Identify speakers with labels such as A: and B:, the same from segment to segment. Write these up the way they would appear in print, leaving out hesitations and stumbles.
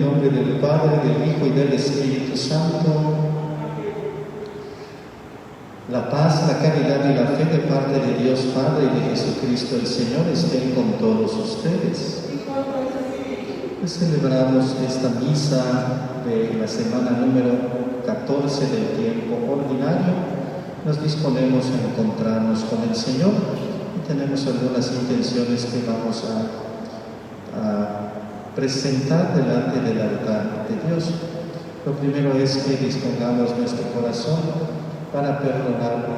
A: nombre del Padre, del Hijo y del Espíritu Santo. La paz, la caridad y la fe de parte de Dios Padre y de Jesucristo el Señor estén con todos ustedes. Celebramos esta misa de la semana número 14 del tiempo ordinario. Nos disponemos a encontrarnos con el Señor y tenemos algunas intenciones que vamos a presentar delante del altar de Dios. Lo primero es que dispongamos nuestro corazón para perdonar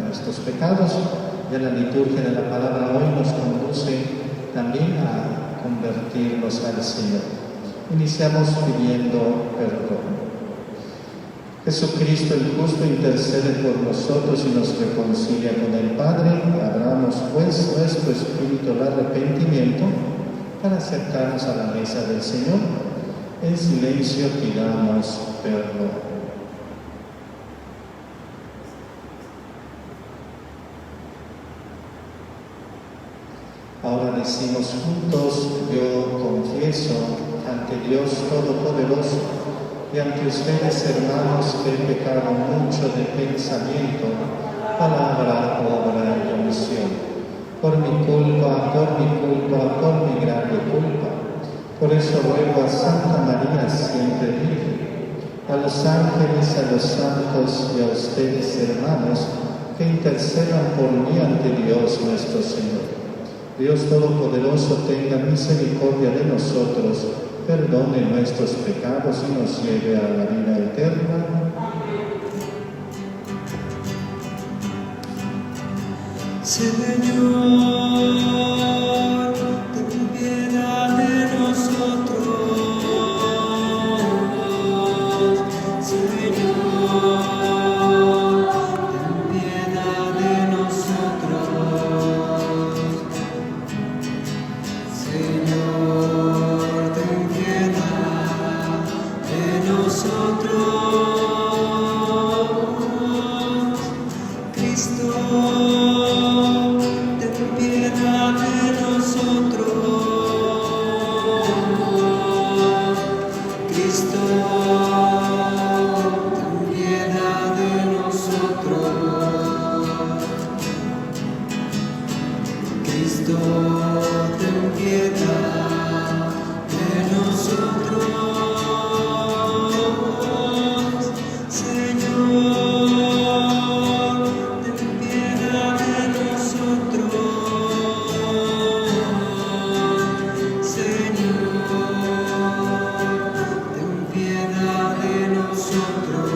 A: nuestros pecados. Ya la liturgia de la palabra hoy nos conduce también a convertirnos al Señor. Iniciamos pidiendo perdón. Jesucristo el justo intercede por nosotros y nos reconcilia con el Padre. Abramos pues nuestro espíritu al arrepentimiento para acercarnos a la mesa del Señor. En silencio pidamos perdón. Ahora decimos juntos: yo confieso ante Dios Todopoderoso y ante ustedes, hermanos, que he pecado mucho de pensamiento, palabra, obra y omisión. Por mi culpa, por mi grave culpa. Por eso ruego a Santa María, siempre Virgen, a los ángeles, a los santos y a ustedes, hermanos, que intercedan por mí ante Dios nuestro Señor. Dios Todopoderoso tenga misericordia de nosotros, perdone nuestros pecados y nos lleve a la vida eterna.
B: Señor, ten piedad de nosotros. Señor, ten piedad de nosotros. Señor, ten piedad de nosotros. Cristo, ten piedad de nosotros. Cristo, ten piedad de nosotros. Cristo, ten piedad de nosotros. Señor, ten piedad de nosotros. Señor, ten piedad de nosotros.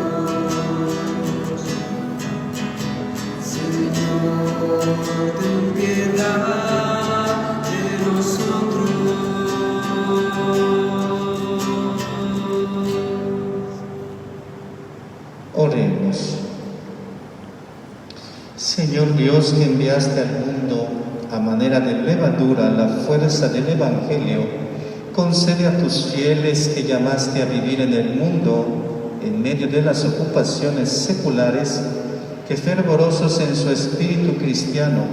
B: Señor, ten piedad de nosotros.
A: Oremos. Señor Dios, que enviaste al mundo a manera de levadura la fuerza del Evangelio, concede a tus fieles que llamaste a vivir en el mundo, en medio de las ocupaciones seculares, que fervorosos en su espíritu cristiano,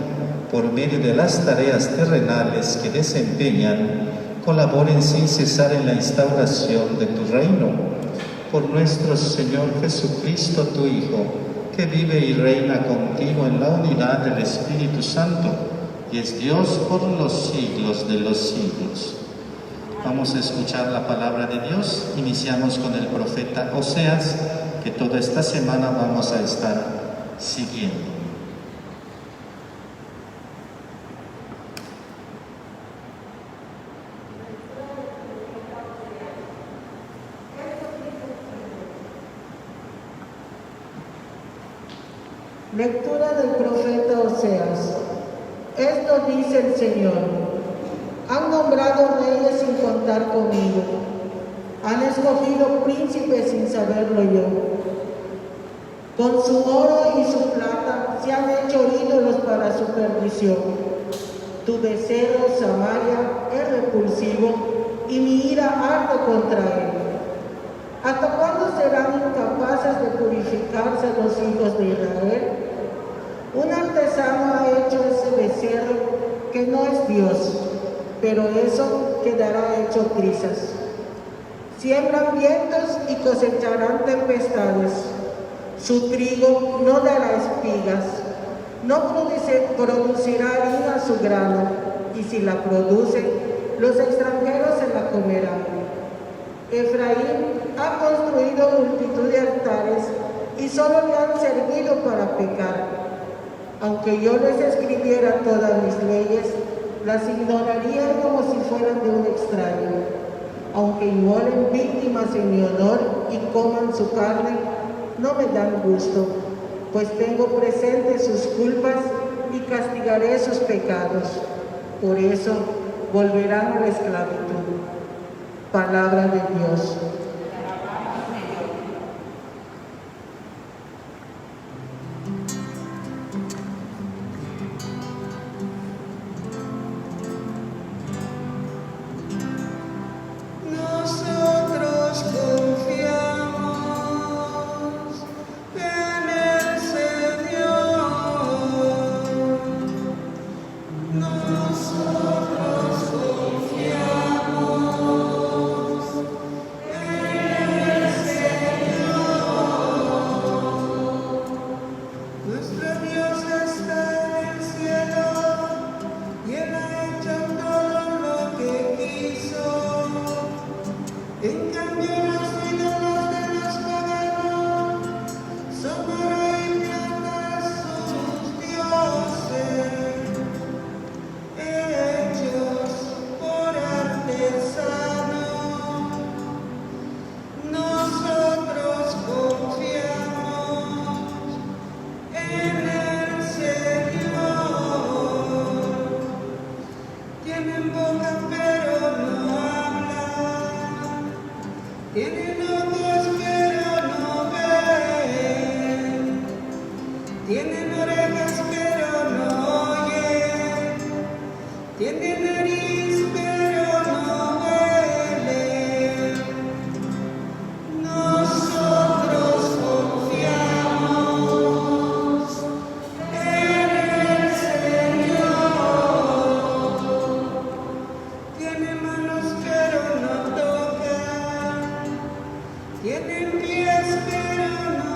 A: por medio de las tareas terrenales que desempeñan, colaboren sin cesar en la instauración de tu reino. Por nuestro Señor Jesucristo, tu Hijo, que vive y reina contigo en la unidad del Espíritu Santo, y es Dios por los siglos de los siglos. Vamos a escuchar la palabra de Dios. Iniciamos con el profeta Oseas, que toda esta semana vamos a estar siguiendo.
C: Lectura del profeta Oseas. Esto dice el Señor: han nombrado reyes sin contar conmigo, han escogido príncipes sin saberlo yo. Con su oro y su plata se han hecho ídolos para su perdición. Tu deseo, Samaria, es repulsivo y mi ira arde contra él. ¿Hasta cuándo serán incapaces de purificarse los hijos de Israel? Un artesano ha hecho ese becerro que no es Dios, pero eso quedará hecho trizas. Siembran vientos y cosecharán tempestades. Su trigo no dará espigas, no producirá harina su grano, y si la produce, los extranjeros se la comerán. Efraín ha construido multitud de altares y solo le han servido para pecar. Aunque yo les escribiera todas mis leyes, las ignorarían como si fueran de un extraño. Aunque inmolen víctimas en mi honor y coman su carne, no me dan gusto, pues tengo presentes sus culpas y castigaré sus pecados. Por eso volverán a la esclavitud. Palabra de Dios.
B: Nosotros confiamos en el Señor. Nosotros confiamos en el Señor. Nuestro Dios está en el cielo y Él ha hecho todo lo que quiso. En cambio, los ídolos de los paganos son oro y plata sus dioses, hechos por artesanos. Nosotros confiamos en el Señor. Tienen boca pero no hablan. Tienen ojos pero no ven. Tienen orejas pero no oyen. Tienen nariz pero no huelen. Nosotros confiamos en el Señor. Tienen manos pero no tocan. Tienen pies pero no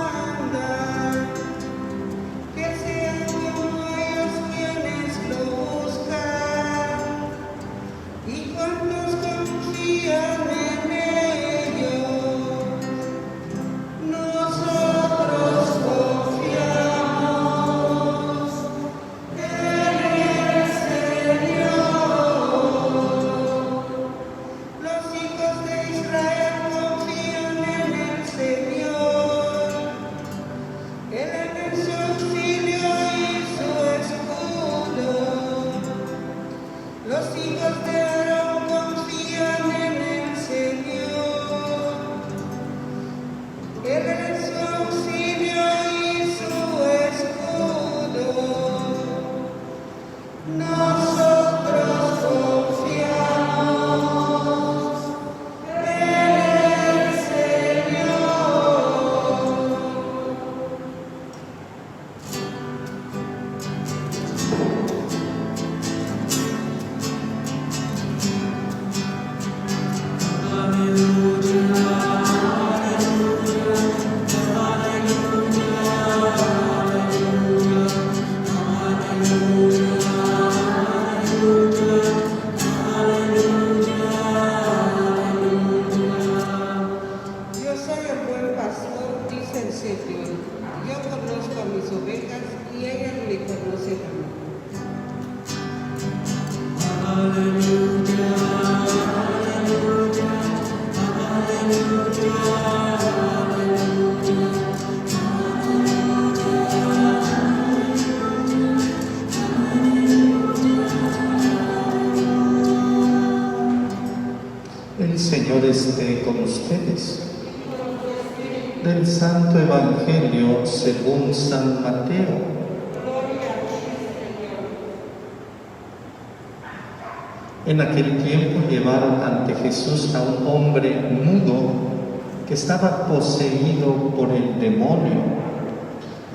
B: andan. Que sean como ellos quienes lo buscan. Y cuantos confían en ellos. Nosotros confiamos en el Señor. Los hijos de Israel confían en el Señor. Él es su auxilio y su escudo. Los hijos de Aarón confían en el Señor. Él es su auxilio y su escudo. Nosotros confiamos en el Señor. Yo soy el buen pastor, dice el Señor. Yo conozco a mis ovejas y ellas me conocen a mí.
A: El Señor esté con ustedes. Del Santo Evangelio según San Mateo. En aquel tiempo llevaron ante Jesús a un hombre mudo que estaba poseído por el demonio.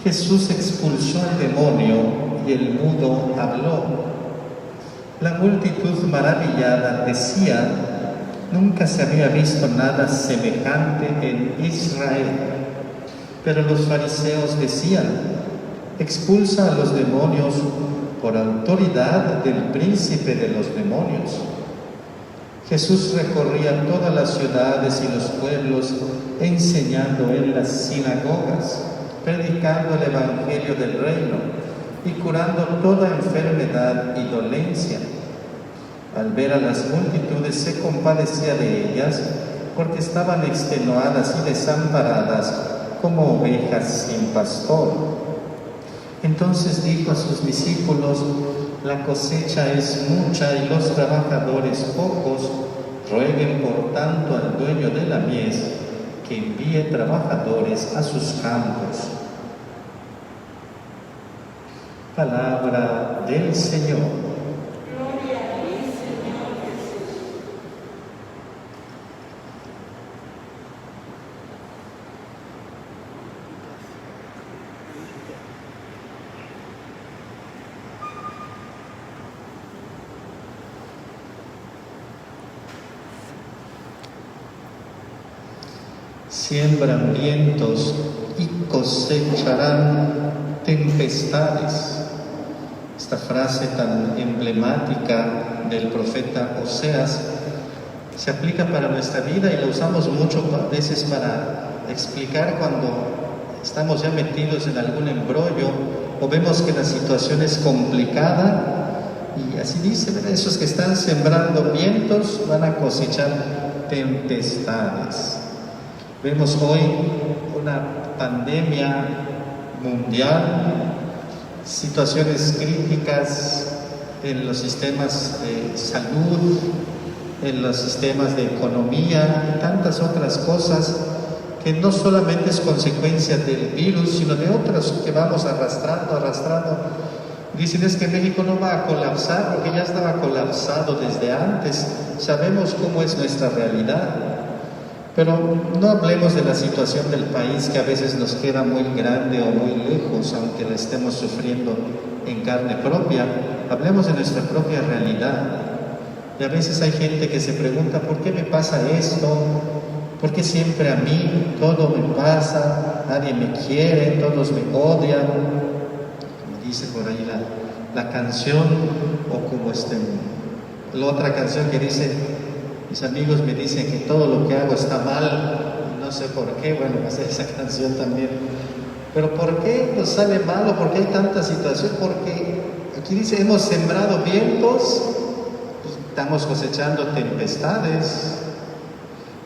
A: Jesús expulsó al demonio y el mudo habló. La multitud maravillada decía: Nunca se había visto nada semejante en Israel. Pero los fariseos decían: expulsa a los demonios por autoridad del príncipe de los demonios. Jesús recorría todas las ciudades y los pueblos, enseñando en las sinagogas, predicando el evangelio del reino y curando toda enfermedad y dolencia. Al ver a las multitudes se compadecía de ellas, porque estaban extenuadas y desamparadas como ovejas sin pastor. Entonces dijo a sus discípulos: la cosecha es mucha y los trabajadores pocos. Rueguen por tanto al dueño de la mies que envíe trabajadores a sus campos. Palabra del Señor. Siembran vientos y cosecharán tempestades. Esta frase tan emblemática del profeta Oseas se aplica para nuestra vida y la usamos mucho a veces para explicar cuando estamos ya metidos en algún embrollo o vemos que la situación es complicada. Y así dice: esos que están sembrando vientos van a cosechar tempestades. Vemos hoy una pandemia mundial, situaciones críticas en los sistemas de salud, en los sistemas de economía, tantas otras cosas que no solamente es consecuencia del virus, sino de otras que vamos arrastrando. Dicen: es que México no va a colapsar, porque ya estaba colapsado desde antes. Sabemos cómo es nuestra realidad. Pero no hablemos de la situación del país, que a veces nos queda muy grande o muy lejos, aunque la estemos sufriendo en carne propia. Hablemos de nuestra propia realidad. Y a veces hay gente que se pregunta: ¿por qué me pasa esto? ¿Por qué siempre a mí todo me pasa? Nadie me quiere, todos me odian. Como dice por ahí la canción, o como la otra canción que dice: mis amigos me dicen que todo lo que hago está mal, y no sé por qué. Bueno, va a ser esa canción también. Pero ¿por qué nos sale mal o por qué hay tanta situación? Porque aquí dice: hemos sembrado vientos, pues estamos cosechando tempestades.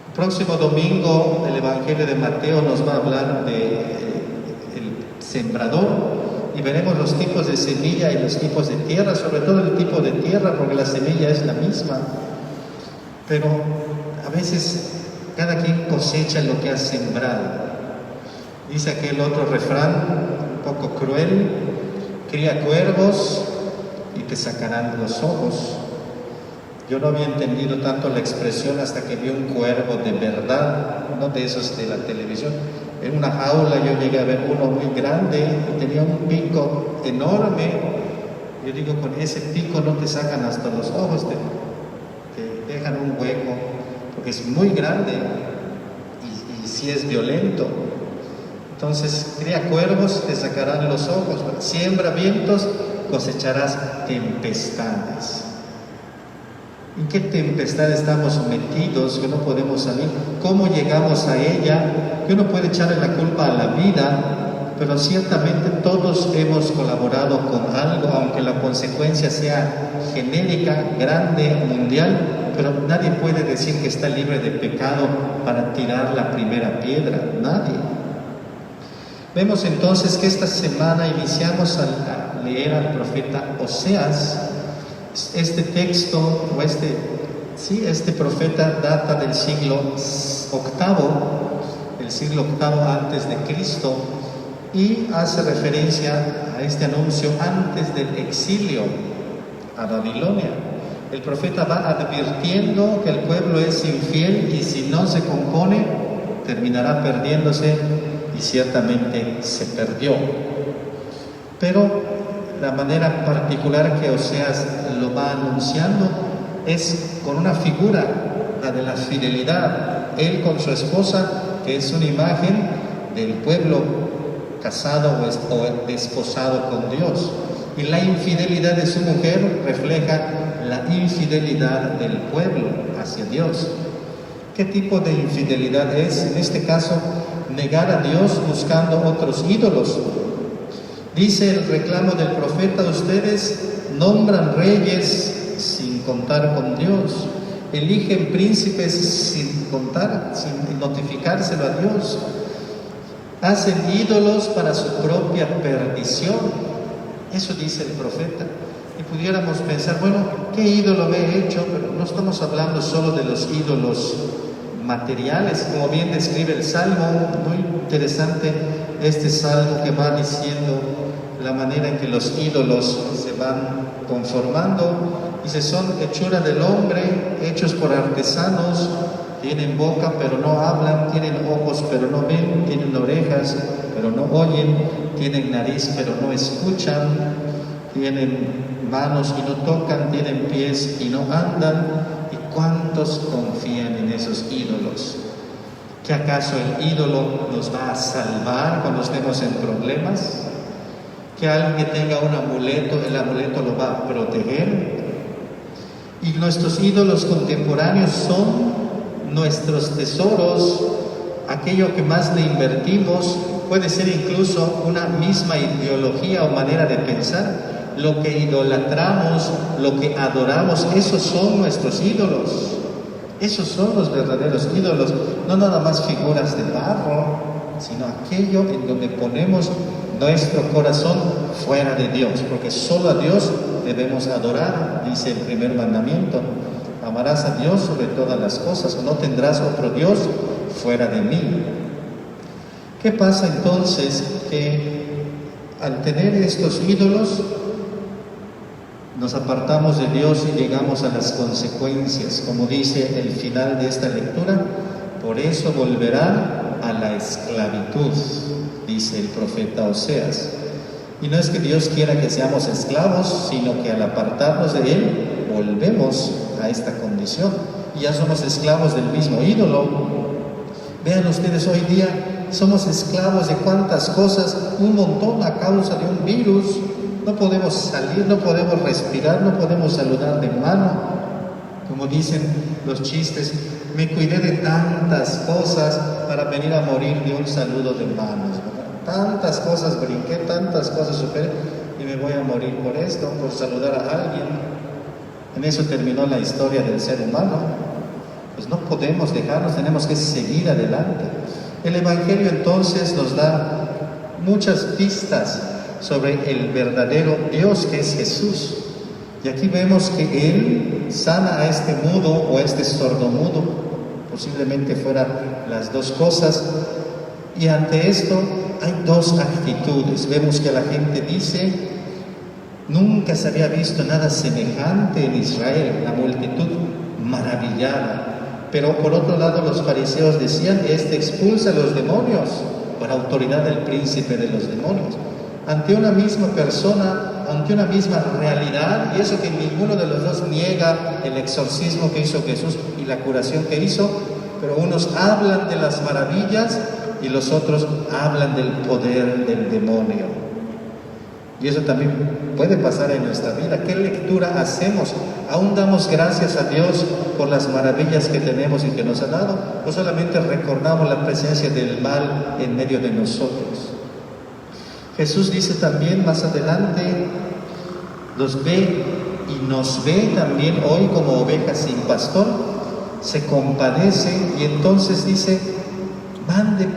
A: El próximo domingo el Evangelio de Mateo nos va a hablar del sembrador y veremos los tipos de semilla y los tipos de tierra, sobre todo el tipo de tierra, porque la semilla es la misma. Pero a veces cada quien cosecha lo que ha sembrado. Dice aquel otro refrán, un poco cruel: cría cuervos y te sacarán los ojos. Yo no había entendido tanto la expresión hasta que vi un cuervo de verdad, no de esos de la televisión. En una jaula yo llegué a ver uno muy grande y tenía un pico enorme. Yo digo: con ese pico no te sacan hasta los ojos, te dejan un hueco, porque es muy grande y sí es violento. Entonces, cría cuervos, te sacarán los ojos. Siembra vientos, cosecharás tempestades. ¿En qué tempestad estamos metidos que no podemos salir? ¿Cómo llegamos a ella? Que uno puede echarle la culpa a la vida, pero ciertamente todos hemos colaborado con algo, aunque la consecuencia sea genérica, grande, mundial, pero nadie puede decir que está libre de pecado para tirar la primera piedra, nadie. Vemos entonces que esta semana iniciamos a leer al profeta Oseas. Este texto, o este profeta data del siglo VIII antes de Cristo, y hace referencia a este anuncio antes del exilio a Babilonia. El profeta va advirtiendo que el pueblo es infiel y si no se compone terminará perdiéndose, y ciertamente se perdió. Pero la manera particular que Oseas lo va anunciando es con una figura la de la fidelidad. Él con su esposa, que es una imagen del pueblo casado o desposado con Dios. Y la infidelidad de su mujer refleja la infidelidad del pueblo hacia Dios. ¿Qué tipo de infidelidad es? En este caso, negar a Dios buscando otros ídolos. Dice el reclamo del profeta: ustedes nombran reyes sin contar con Dios, eligen príncipes sin contar, sin notificárselo a Dios, hacen ídolos para su propia perdición. Eso dice el profeta. Y pudiéramos pensar, bueno, ¿qué ídolo he hecho? Pero no estamos hablando solo de los ídolos materiales, como bien describe el Salmo. Muy interesante este Salmo, que va diciendo la manera en que los ídolos se van conformando. Dice: son hechura del hombre, hechos por artesanos, tienen boca pero no hablan, tienen ojos pero no ven, tienen orejas pero no oyen, tienen nariz pero no escuchan, tienen manos y no tocan, tienen pies y no andan. ¿Y cuántos confían en esos ídolos? ¿Que acaso el ídolo nos va a salvar cuando estemos en problemas? ¿Que alguien que tenga un amuleto, el amuleto lo va a proteger? Y nuestros ídolos contemporáneos son nuestros tesoros, aquello que más le invertimos. Puede ser incluso una misma ideología o manera de pensar. Lo que idolatramos, lo que adoramos, esos son nuestros ídolos. Esos son los verdaderos ídolos, no nada más figuras de barro, sino aquello en donde ponemos nuestro corazón fuera de Dios, porque solo a Dios debemos adorar. Dice el primer mandamiento: amarás a Dios sobre todas las cosas, no tendrás otro Dios fuera de mí. ¿Qué pasa entonces? Que al tener estos ídolos nos apartamos de Dios y llegamos a las consecuencias, como dice el final de esta lectura: por eso volverán a la esclavitud, dice el profeta Oseas. Y no es que Dios quiera que seamos esclavos, sino que al apartarnos de Él volvemos a esta condición y ya somos esclavos del mismo ídolo. Vean ustedes, hoy día somos esclavos de cuántas cosas, un montón, a causa de un virus. No podemos salir, no podemos respirar, no podemos saludar de mano. Como dicen los chistes, me cuidé de tantas cosas para venir a morir de un saludo de manos, ¿verdad? Tantas cosas brinqué, tantas cosas superé, y me voy a morir por esto, por saludar a alguien. En eso terminó la historia del ser humano. Pues no podemos dejarnos, tenemos que seguir adelante. El Evangelio entonces nos da muchas pistas sobre el verdadero Dios, que es Jesús. Y aquí vemos que Él sana a este mudo o a este sordomudo, posiblemente fueran las dos cosas. Y ante esto hay dos actitudes. Vemos que la gente dice: nunca se había visto nada semejante en Israel, la multitud maravillada. Pero por otro lado los fariseos decían: este expulsa a los demonios por autoridad del príncipe de los demonios. Ante una misma persona, ante una misma realidad, y eso que ninguno de los dos niega el exorcismo que hizo Jesús y la curación que hizo, pero unos hablan de las maravillas y los otros hablan del poder del demonio. Y eso también puede pasar en nuestra vida. ¿Qué lectura hacemos? ¿Aún damos gracias a Dios por las maravillas que tenemos y que nos ha dado? ¿O solamente recordamos la presencia del mal en medio de nosotros? Jesús dice también más adelante: los ve y nos ve también hoy como ovejas sin pastor. Se compadece y entonces dice: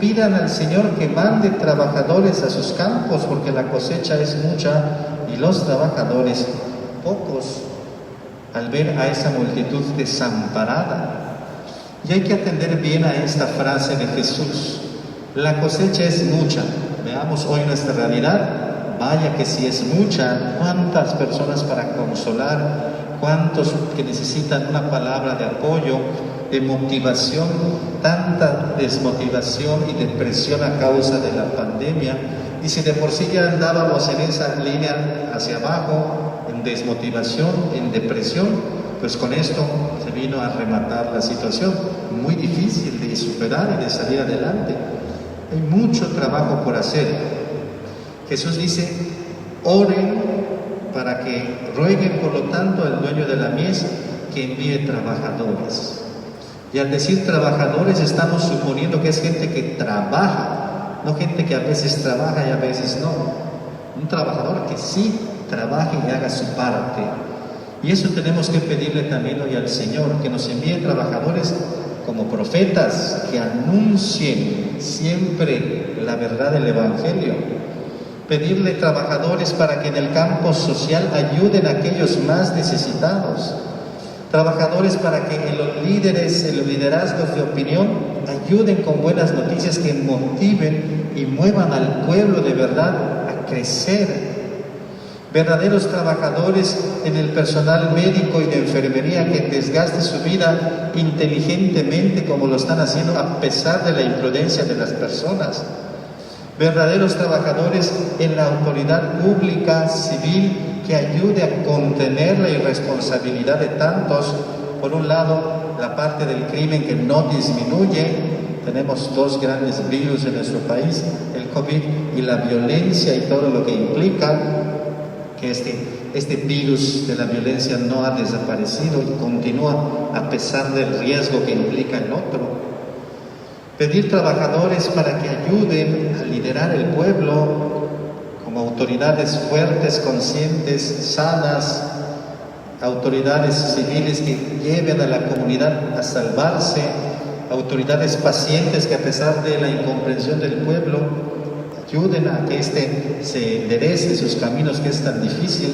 A: pidan al Señor que mande trabajadores a sus campos, porque la cosecha es mucha y los trabajadores pocos. Al ver a esa multitud desamparada, y hay que atender bien a esta frase de Jesús: la cosecha es mucha. Veamos hoy nuestra realidad. Vaya que si es mucha. ¿Cuántas personas para consolar? ¿Cuántos que necesitan una palabra de apoyo, de motivación? Tanta desmotivación y depresión a causa de la pandemia. Y si de por sí ya andábamos en esa línea hacia abajo, en desmotivación, en depresión, Pues con esto se vino a rematar la situación, muy difícil de superar y de salir adelante. Hay mucho trabajo por hacer. Jesús dice, oren para que rueguen por lo tanto al dueño de la mies que envíe trabajadores. Y al decir trabajadores estamos suponiendo que es gente que trabaja, no gente que a veces trabaja y a veces no. Un trabajador que sí trabaje y haga su parte. Y eso tenemos que pedirle también hoy al Señor, que nos envíe trabajadores como profetas que anuncien siempre la verdad del Evangelio. Pedirle trabajadores para que en el campo social ayuden a aquellos más necesitados. Trabajadores para que los líderes, los liderazgos de opinión ayuden con buenas noticias que motiven y muevan al pueblo de verdad a crecer. Verdaderos trabajadores en el personal médico y de enfermería que desgaste su vida inteligentemente como lo están haciendo a pesar de la imprudencia de las personas. Verdaderos trabajadores en la autoridad pública, civil, que ayude a contener la irresponsabilidad de tantos. Por un lado, la parte del crimen que no disminuye. Tenemos dos grandes virus en nuestro país, el COVID y la violencia y todo lo que implica, que este virus de la violencia no ha desaparecido y continúa a pesar del riesgo que implica el otro. Pedir trabajadores para que ayuden a liderar el pueblo como autoridades fuertes, conscientes, sanas, autoridades civiles que lleven a la comunidad a salvarse, autoridades pacientes que a pesar de la incomprensión del pueblo ayuden a que se enderece sus caminos que es tan difícil.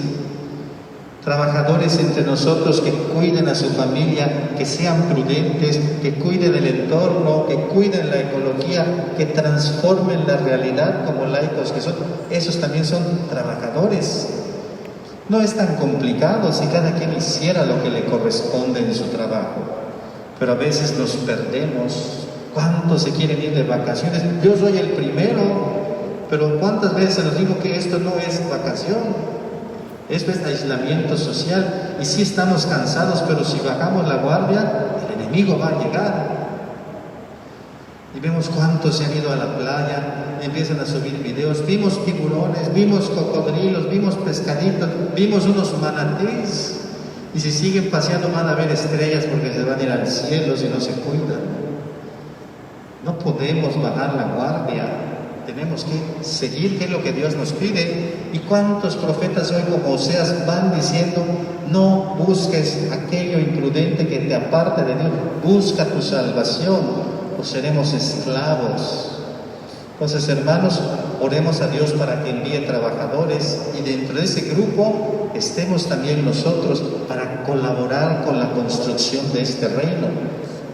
A: Trabajadores entre nosotros que cuiden a su familia, que sean prudentes, que cuiden el entorno, que cuiden la ecología, que transformen la realidad como laicos que son. Esos también son trabajadores. No es tan complicado si cada quien hiciera lo que le corresponde en su trabajo, pero a veces nos perdemos. ¿Cuántos se quieren ir de vacaciones? Yo soy el primero, pero ¿cuántas veces nos digo que esto no es vacación? Esto es aislamiento social, y sí estamos cansados, pero si bajamos la guardia, el enemigo va a llegar. Y vemos cuántos se han ido a la playa, empiezan a subir videos, vimos tiburones, vimos cocodrilos, vimos pescaditos, vimos unos manatíes, y si siguen paseando van a ver estrellas porque se van a ir al cielo si no se cuidan. No podemos bajar la guardia. Tenemos que seguir qué es lo que Dios nos pide. ¿Y cuántos profetas hoy como Oseas van diciendo, no busques aquello imprudente que te aparte de Dios, busca tu salvación o seremos esclavos? Entonces, hermanos, oremos a Dios para que envíe trabajadores y dentro de ese grupo estemos también nosotros para colaborar con la construcción de este reino,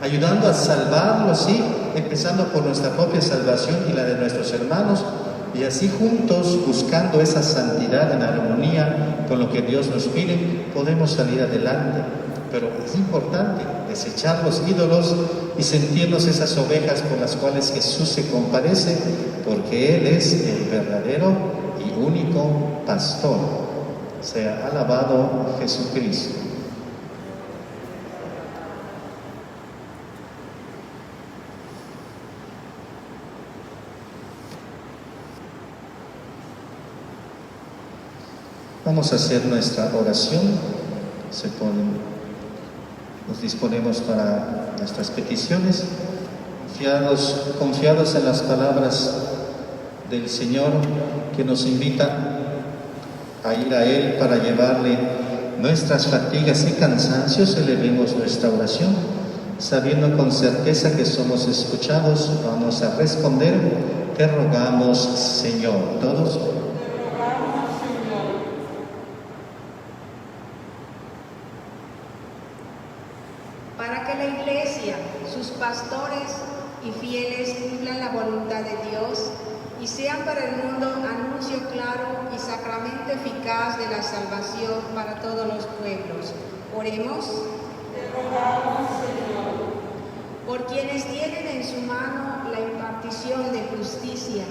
A: ayudando a salvarlo, sí, empezando por nuestra propia salvación y la de nuestros hermanos, y así juntos, buscando esa santidad en armonía con lo que Dios nos pide, podemos salir adelante. Pero es importante desechar los ídolos y sentirnos esas ovejas por las cuales Jesús se compadece, porque Él es el verdadero y único pastor. Sea alabado Jesucristo. Vamos a hacer nuestra oración. Nos disponemos para nuestras peticiones, confiados en las palabras del Señor que nos invita a ir a Él para llevarle nuestras fatigas y cansancios. Elevemos nuestra oración, sabiendo con certeza que somos escuchados. Vamos a responder: te rogamos, Señor. Todos.
D: Para que la Iglesia, sus pastores y fieles cumplan la voluntad de Dios y sean para el mundo anuncio claro y sacramento eficaz de la salvación para todos los pueblos. Oremos. Te rogamos, Señor. Por quienes tienen en su mano la impartición de justicia,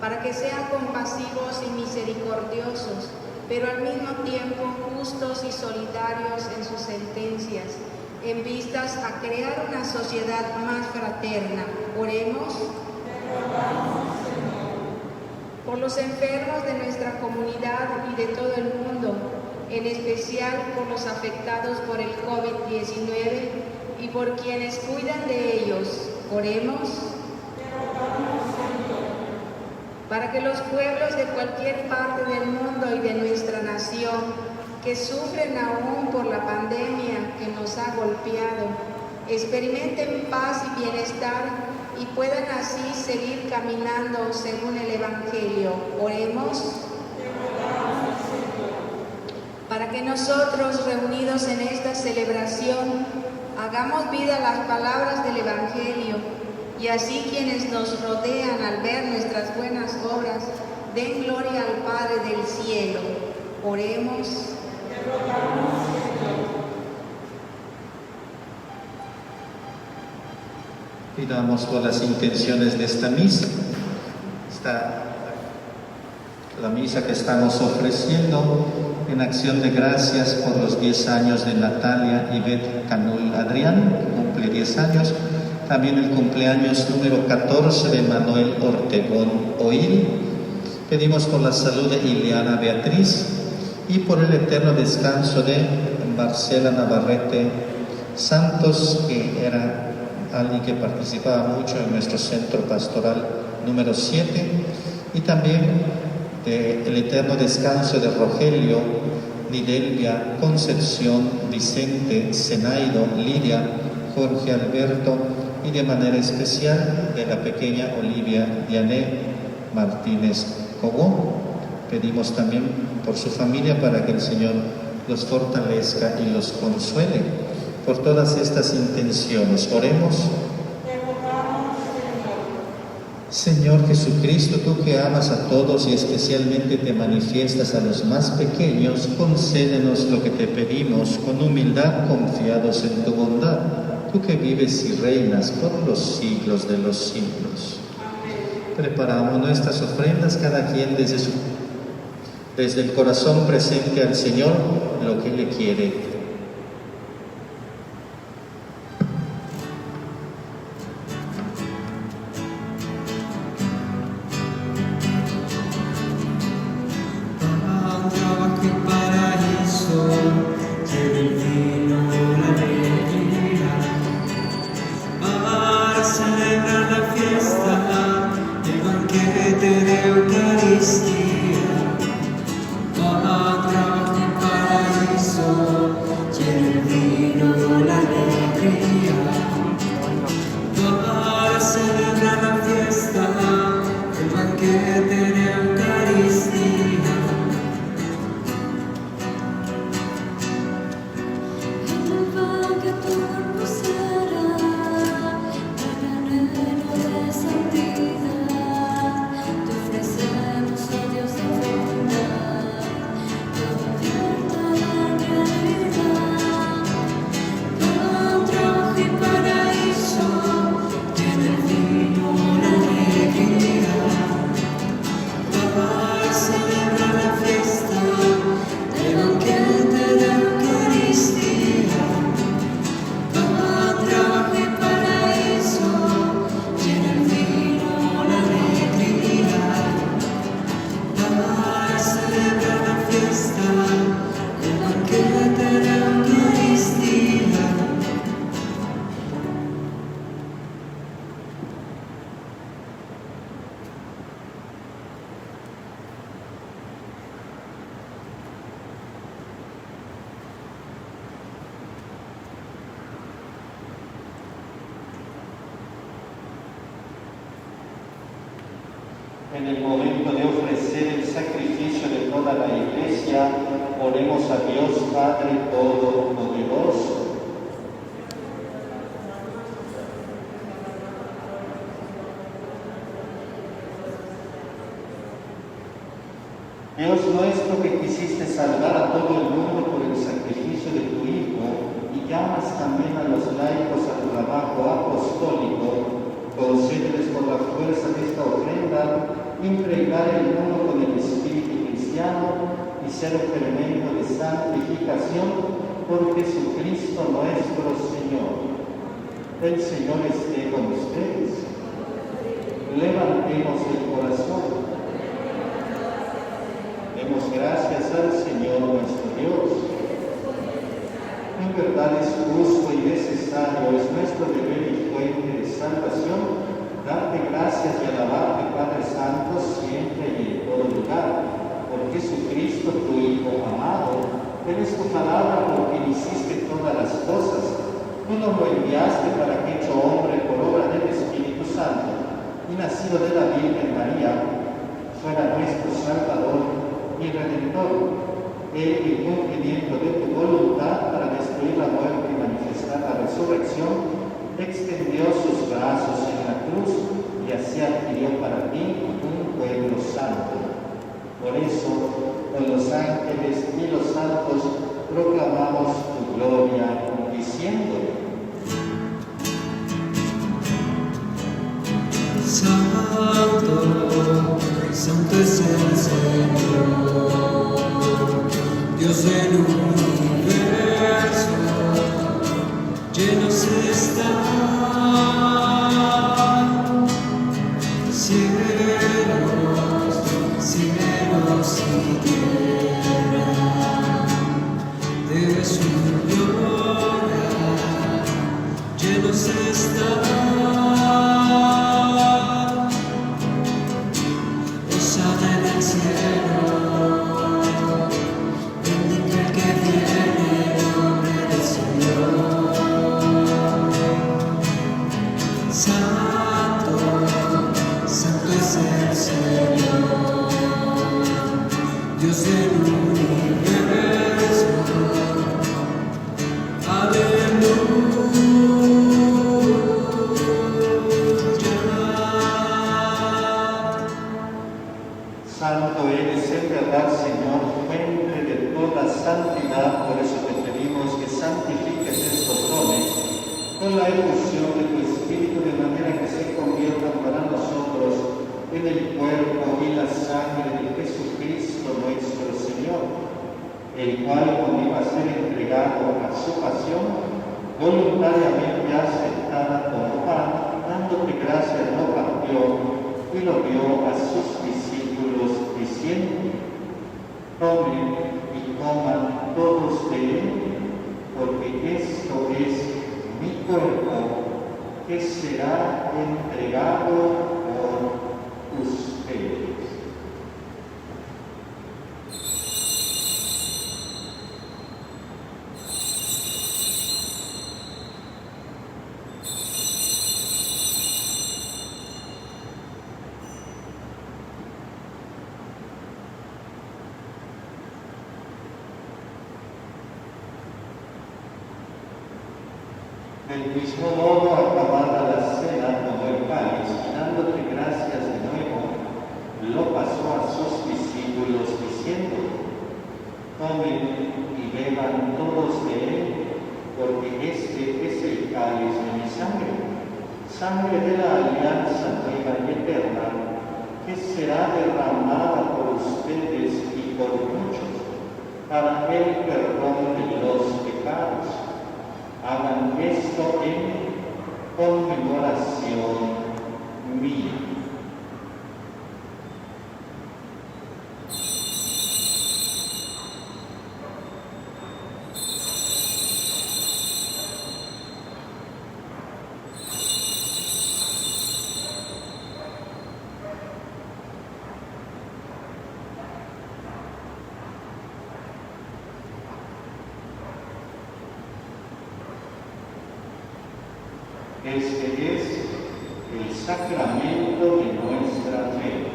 D: para que sean compasivos y misericordiosos, pero al mismo tiempo justos y solidarios en sus sentencias, en vistas a crear una sociedad más fraterna. Oremos. Por los enfermos de nuestra comunidad y de todo el mundo, en especial por los afectados por el COVID-19 y por quienes cuidan de ellos. Oremos. Para que los pueblos de cualquier parte del mundo y de nuestra nación que sufren aún por la pandemia que nos ha golpeado, experimenten paz y bienestar y puedan así seguir caminando según el Evangelio. Oremos. Para que nosotros, reunidos en esta celebración, hagamos vida las palabras del Evangelio y así quienes nos rodean al ver nuestras buenas obras den gloria al Padre del cielo. Oremos.
A: Pidamos por las intenciones de esta misa. La misa que estamos ofreciendo en acción de gracias por los 10 años de Natalia Ivette Canul Adrián, que cumple 10 años. También el cumpleaños número 14 de Manuel Ortegón Oil. Pedimos por la salud de Ileana Beatriz y por el eterno descanso de Marcela Navarrete Santos, que era alguien que participaba mucho en nuestro centro pastoral número 7, y también del eterno descanso de Rogelio, Nidelvia, Concepción, Vicente, Zenaido, Lidia, Jorge Alberto y de manera especial de la pequeña Olivia Diané Martínez Cogó. Pedimos también por su familia para que el Señor los fortalezca y los consuele. Por todas estas intenciones, oremos. Señor Jesucristo, tú que amas a todos y especialmente te manifiestas a los más pequeños, concédenos lo que te pedimos con humildad, confiados en tu bondad. Tú que vives y reinas por los siglos de los siglos. Preparamos nuestras ofrendas, cada quien desde el corazón presente al Señor lo que le quiere. En el momento de ofrecer el sacrificio de toda la Iglesia, oremos a Dios Padre Todopoderoso. Dios nuestro, que quisiste salvar a todo el mundo por el sacrificio de tu Hijo y llamas también a los laicos a tu trabajo apostólico, concédeles por la fuerza de esta ofrenda impregnar el mundo con el espíritu cristiano y ser fermento de santificación por Jesucristo nuestro Señor. El Señor esté con ustedes. Levantemos el corazón. Demos gracias al Señor nuestro Dios. En verdad es justo y necesario, es nuestro deber y fuente de salvación, darte gracias y alabarte, Padre Santo, siempre y en todo lugar, por Jesucristo, tu Hijo amado. Eres tu palabra por quien hiciste todas las cosas. Tú nos lo enviaste para que, hecho hombre por obra del Espíritu Santo y nacido de la Virgen María, fuera nuestro Salvador y Redentor. Él, en cumplimiento de tu voluntad para destruir la muerte y manifestar la resurrección, extendió sus brazos en la cruz y así adquirió para ti un pueblo santo. Por eso, con los ángeles y los santos proclamamos tu gloria, diciendo:
E: Santo, santo es el Señor, Dios del universo, llenos están cielos y tierra de su gloria, llenos están. Hosana en el cielo, bendito el que viene en nombre del Señor. Santo, santo es el Señor, Dios del universo. Aleluya.
A: Santo eres en verdad, Señor, fuente de toda santidad. Por eso te pedimos que santifiques estos dones con la efusión de tu Espíritu, de manera que se conviertan para nosotros en el cuerpo y la sangre de Jesucristo nuestro Señor, el cual, cuando iba a ser entregado a su pasión, voluntariamente aceptada como pan, dándote gracias, lo partió y lo dio a sus discípulos, diciendo: tomen y coman todos de él, porque esto es mi cuerpo, que será entregado por ustedes. Del mismo modo, acabada la cena, tomó el cáliz y dándote gracias de nuevo, lo pasó a sus discípulos diciendo: tomen y beban todos de él, porque este es el cáliz de mi sangre, sangre de la alianza nueva y eterna, que será derramada por ustedes y por muchos, para el perdón de los pecados. Hagan esto en conmemoración mía. Este es el sacramento de nuestra fe.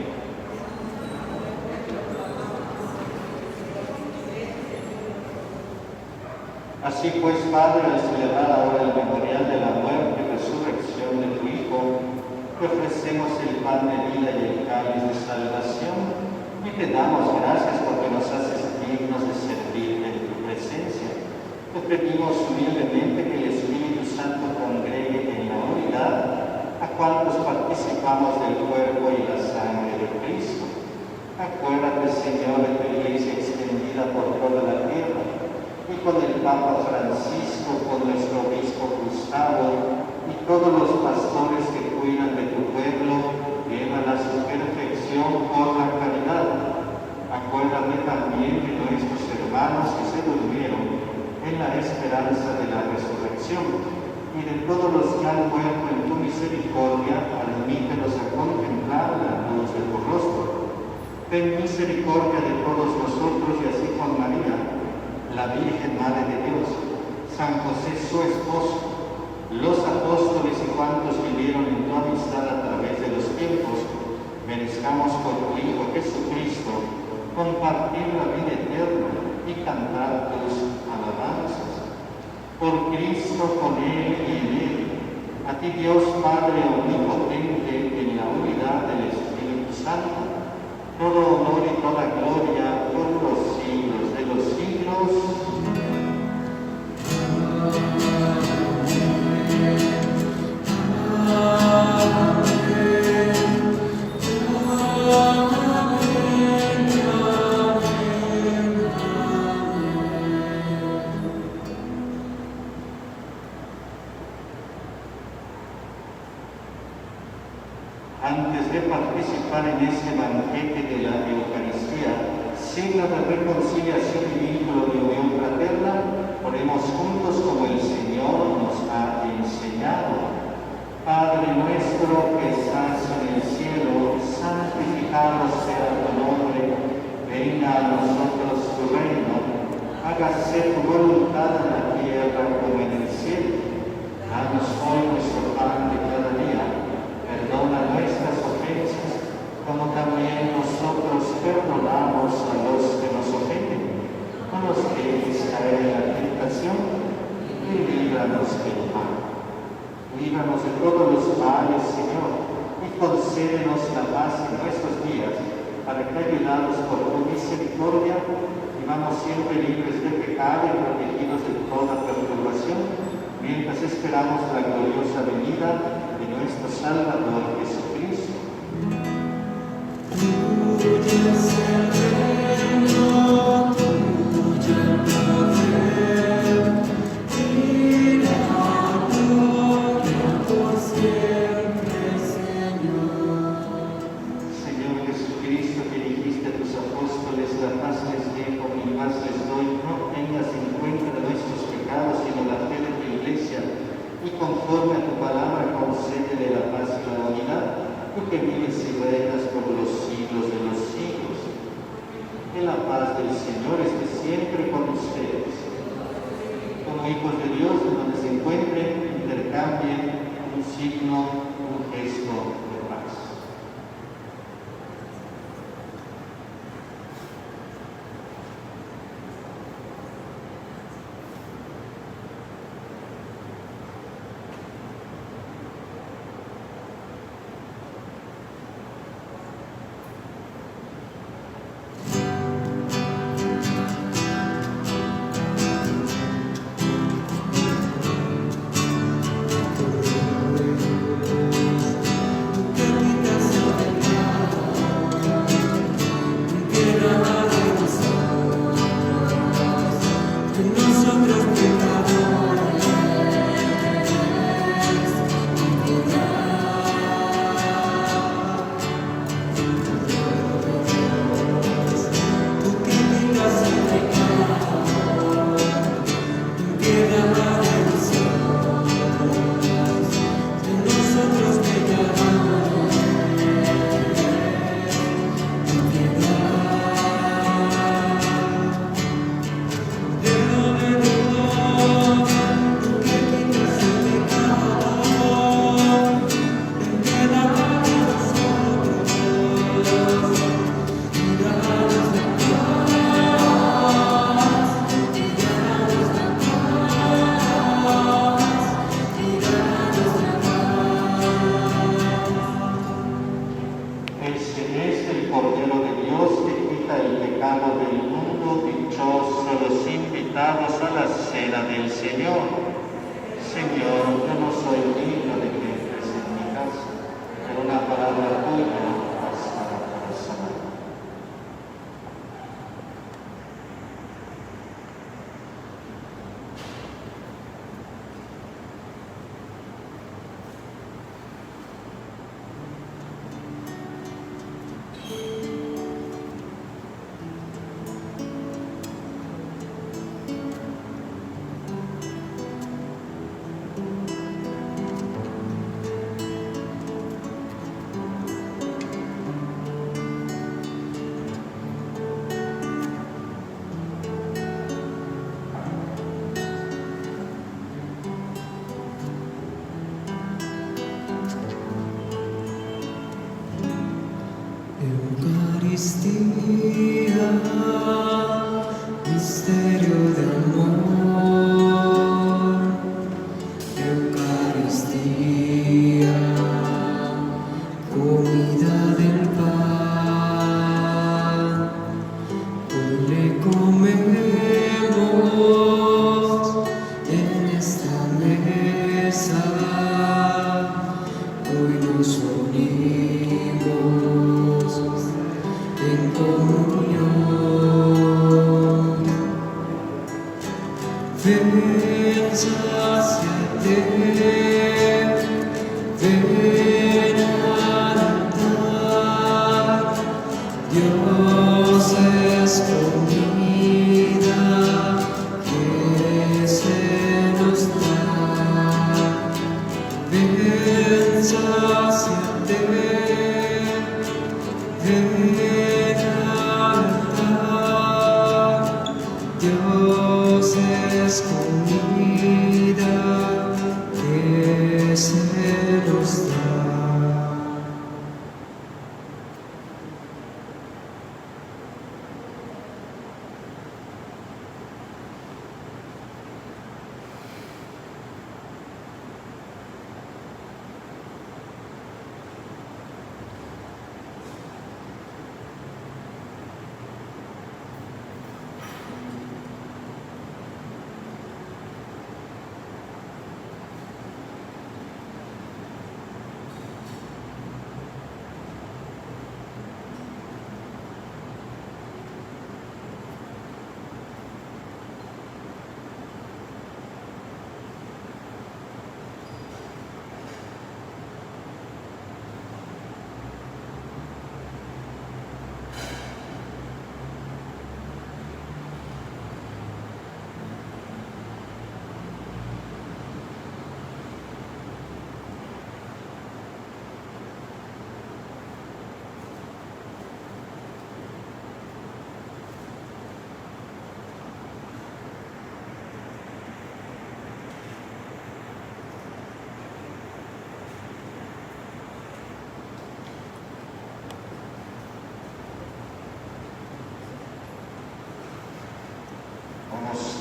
A: Así pues, Padre, al celebrar ahora el memorial de la muerte y resurrección de tu Hijo, te ofrecemos el pan de vida y el cáliz de salvación, y te damos gracias porque nos haces dignos de servir en tu presencia. Te pedimos humildemente que el Espíritu Santo congregue en la unidad a cuantos participamos del cuerpo y la sangre de Cristo. Acuérdate, Señor, de tu iglesia extendida con el Papa Francisco, con nuestro obispo Gustavo y todos los pastores que cuidan de tu pueblo, llévala a su perfección por la caridad. Acuérdate también de nuestros hermanos que se durmieron en la esperanza de la resurrección, y de todos los que han muerto en tu misericordia, admítelos a contemplar la luz de tu rostro. Ten misericordia de todos nosotros y así con María, la Virgen Madre de Dios, San José su esposo, los apóstoles y cuantos vivieron en tu amistad a través de los tiempos, merezcamos por tu Hijo Jesucristo compartir la vida eterna y cantar tus alabanzas. Por Cristo, con Él y en Él, a ti Dios Padre omnipotente, en la unidad del Espíritu Santo, todo honor y toda gloria por los siglos de los siglos. Antes de participar en este banquete de la Eucaristía, signo de reconciliación y vínculo de unión fraterna, oremos juntos como el Señor nos ha enseñado. Padre nuestro que estás en el cielo, santificado sea tu nombre, venga a nosotros tu reino, hágase tu voluntad en la tierra como en el cielo. Danos hoy nuestro pan de cada día. Perdona nuestras ofensas, como también nosotros perdonamos a los que nos ofenden. No nos dejes caer en la tentación y líbranos del mal. Líbranos de todos los males, Señor, y concédenos la paz en nuestros días, para que, ayudados por tu misericordia, vivamos siempre libres de pecado y protegidos de toda perturbación, mientras esperamos la gloriosa venida de nuestro Salvador Jesucristo.
E: Tuyo es el reino, tuyo el poder y la gloria por siempre, Señor.
A: Señor Jesucristo, que dijiste a tus apóstoles, la paz les dejo, mi paz les doy, no tengas en cuenta nuestros pecados, sino la fe de tu Iglesia, y conforme a tu palabra concédele la paz y la unidad, tú que vives y reinas por los siglos de los siglos. Que la paz del Señor esté siempre con ustedes. Como hijos de Dios, en donde se encuentren, intercambien un signo, un gesto de paz.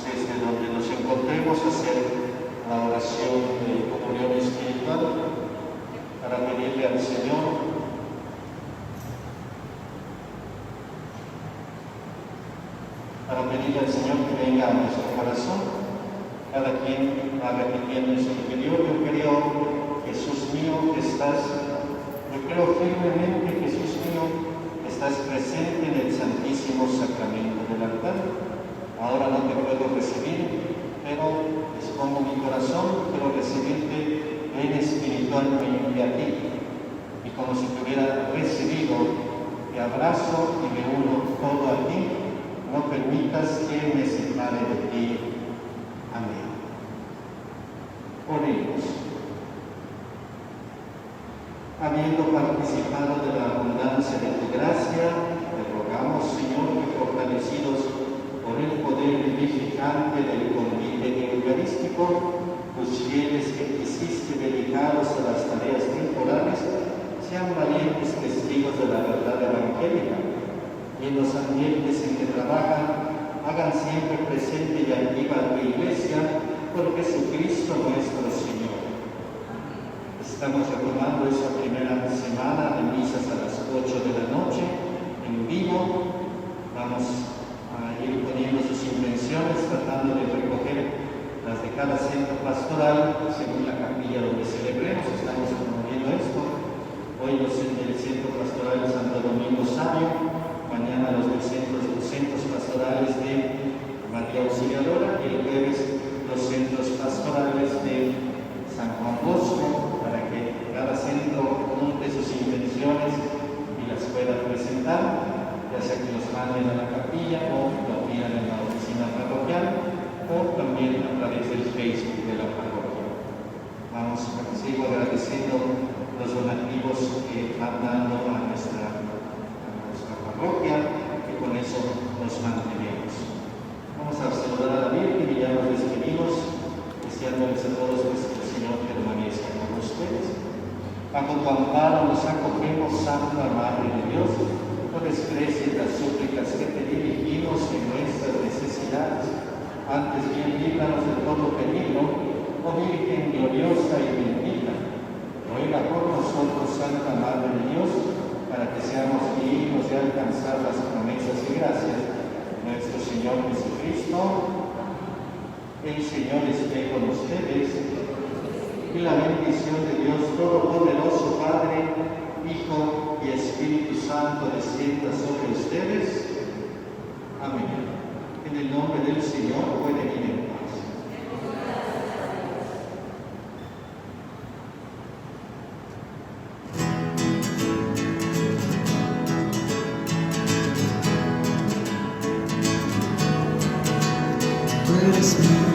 A: Desde donde nos encontremos a hacer la oración de comunión espiritual para pedirle al Señor que venga a nuestro corazón. Cada quien va repitiendo en su interior: yo creo, Jesús mío, que estás, yo creo firmemente, Jesús mío, que estás presente en el Santísimo Sacramento del altar. Ahora no te puedo recibir, pero dispongo mi corazón, quiero recibirte en espiritualmente a ti. Y como si te hubiera recibido, te abrazo y me uno todo a ti. No permitas que me separe de ti. Amén. Oremos. Habiendo participado de la abundancia de tu gracia, te rogamos, Señor, que fortalecidos por el poder vivificante del convite eucarístico, tus fieles que quisiste dedicados a las tareas temporales sean valientes testigos de la verdad evangélica, y en los ambientes en que trabajan hagan siempre presente y activa tu Iglesia por Jesucristo nuestro Señor. Estamos retomando esa primera semana de misas a las 8 de la noche en vivo. Vamos a ir poniendo sus intenciones, tratando de recoger las de cada centro pastoral según la capilla donde celebremos. Estamos promoviendo esto. Hoy los del Centro Pastoral Santo Domingo Sabio, mañana los del centros pastorales de María Auxiliadora, y el jueves los centros pastorales de San Juan Bosco, para que cada centro monte sus intenciones y las pueda presentar, ya sea que los manden a la capilla o lo pidan en la oficina parroquial o también a través del Facebook de la parroquia. Vamos, sigo agradeciendo los donativos que van dando a nuestra parroquia, que con eso nos mantenemos. Vamos a saludar a la Virgen y ya nos despedimos, deseándoles a todos que el Señor permanezca con ustedes. Bajo tu amparo nos acogemos, Santa Madre de Dios, no desprecies las súplicas que te dirigimos en nuestras necesidades, antes bien líbranos de todo peligro, oh Virgen gloriosa y bendita. Ruega por nosotros, Santa Madre de Dios, para que seamos dignos de alcanzar las promesas y gracias de nuestro Señor Jesucristo. El Señor esté con ustedes, y la bendición de Dios Todopoderoso, Padre, Hijo y Espíritu Santo, descienda sobre ustedes. Amén. En el nombre del Señor pueden ir en paz.
E: eres mío.